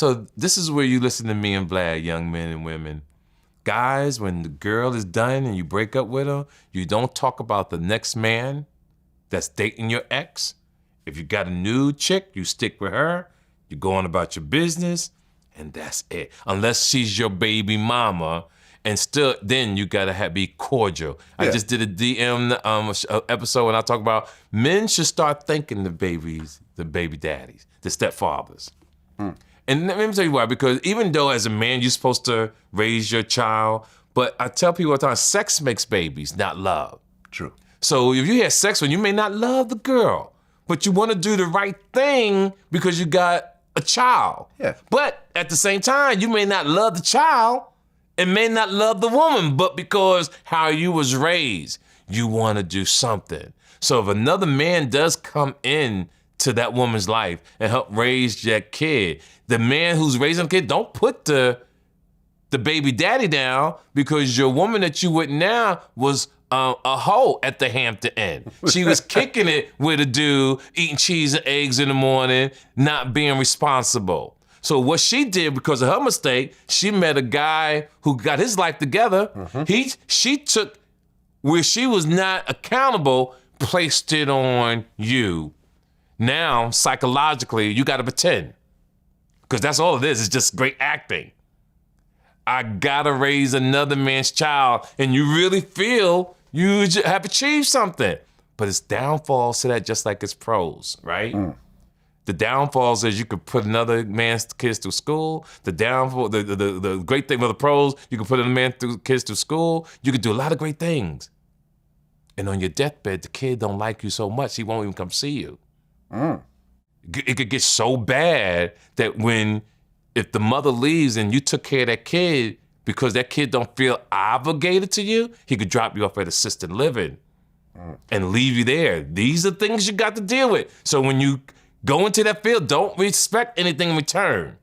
So this is where you listen to me and Vlad, young men and women. Guys, when the girl is done and you break up with her, you don't talk about the next man that's dating your ex. If you got a new chick, you stick with her. You go on about your business, and that's it. Unless she's your baby mama, and still, then you gotta be cordial. Yeah. I just did a DM episode when I talk about men should start thanking the baby daddies, the stepfathers. And let me tell you why, because even though as a man, you're supposed to raise your child, but I tell people all the time, sex makes babies, not love. True. So if you have sex with, you may not love the girl, but you want to do the right thing because you got a child. Yeah. But at the same time, you may not love the child and may not love the woman, but because how you was raised, you want to do something. So if another man does come in to that woman's life and help raise that kid, the man who's raising the kid, don't put the baby daddy down because your woman that you with now was a hoe at the Hampton Inn. She was kicking it with a dude, eating cheese and eggs in the morning, not being responsible. So what she did, because of her mistake, she met a guy who got his life together. Mm-hmm. She took where she was not accountable, placed it on you. Now, psychologically, you gotta pretend. Because that's all it is, it's just great acting. I gotta raise another man's child, and you really feel you have achieved something. But it's downfalls to that just like it's pros, right? The downfalls is you could put another man's kids through school. The downfall, the great thing with the pros, you can put another man's kids through school. You could do a lot of great things. And on your deathbed, the kid don't like you so much, he won't even come see you. It could get so bad that if the mother leaves and you took care of that kid because that kid don't feel obligated to you, he could drop you off at assisted living and leave you there. These are things you got to deal with. So when you go into that field, don't expect anything in return.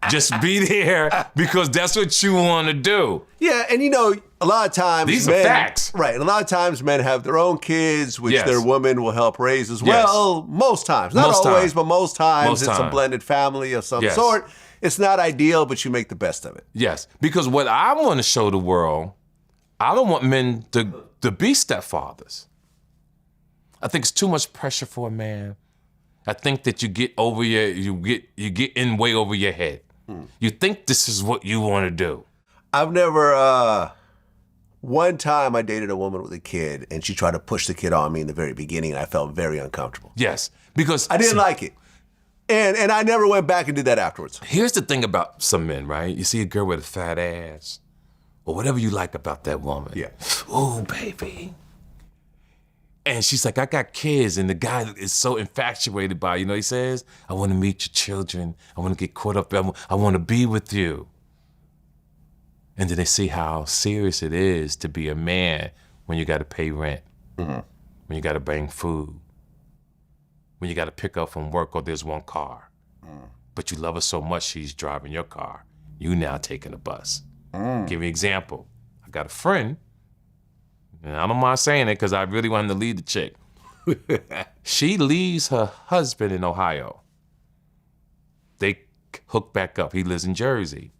Just be there because that's what you want to do. Yeah, and a lot of times these are facts. Right, a lot of times men have their own kids, which their woman will help raise as well. Most times. Not always, but most times it's a blended family of some sort. It's not ideal, but you make the best of it. Yes, because what I want to show the world, I don't want men to be stepfathers. I think it's too much pressure for a man. I think that you get in way over your head. You think this is what you want to do. I've never, one time I dated a woman with a kid and she tried to push the kid on me in the very beginning and I felt very uncomfortable. Yes, because I didn't like it. And I never went back and did that afterwards. Here's the thing about some men, right? You see a girl with a fat ass or whatever you like about that woman. Yeah. Ooh, baby. And she's like, I got kids, and the guy is so infatuated by, he says, I want to meet your children. I want to get caught up. I want to be with you. And then they see how serious it is to be a man when you got to pay rent, when you got to bring food, when you got to pick up from work or there's one car. But you love her so much, she's driving your car. You now taking a bus. Give you an example. I got a friend, and I don't mind saying it because I really wanted to lead the chick. She leaves her husband in Ohio. They hook back up. He lives in Jersey.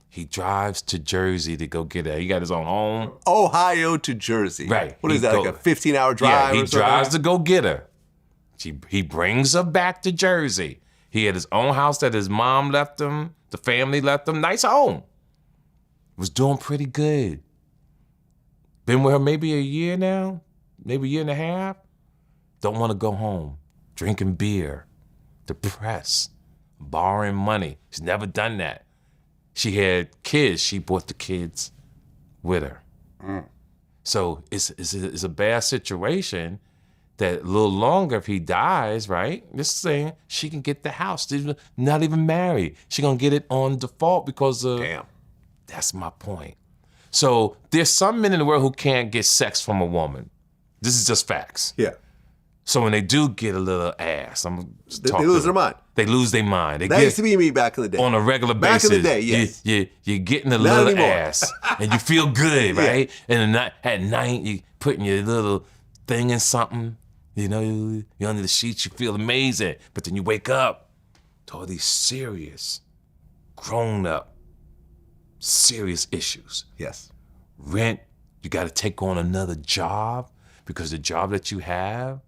He drives to Jersey to go get her. He got his own home. Ohio to Jersey. Right. What is that, like a 15-hour drive? Yeah, he drives to go get her. He brings her back to Jersey. He had his own house that his mom left him, the family left him, nice home. Was doing pretty good. Been with her maybe a year now, maybe a year and a half. Don't want to go home. Drinking beer, depressed, borrowing money. She's never done that. She had kids. She brought the kids with her. So it's a bad situation that a little longer if he dies, right? Just saying she can get the house. She's not even married. She gonna get it on default because of... Damn. That's my point. So there's some men in the world who can't get sex from a woman. This is just facts. Yeah. So when they do get a little ass, they lose their mind. They lose their mind. That used to be me back in the day. On a regular basis. Back in the day, yes. You're getting a little ass, and you feel good, right? And at night, you putting your little thing in something. You're under the sheets, you feel amazing. But then you wake up, to all these serious, grown-up, serious issues. Yes. Rent, you got to take on another job because the job that you have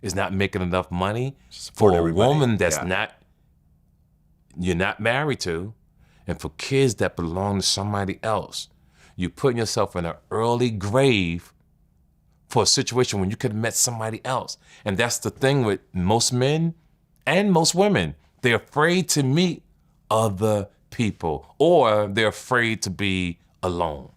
is not making enough money for a woman that's you're not married to, and for kids that belong to somebody else. You're putting yourself in an early grave for a situation when you could have met somebody else. And that's the thing with most men and most women. They're afraid to meet other people, or they're afraid to be alone.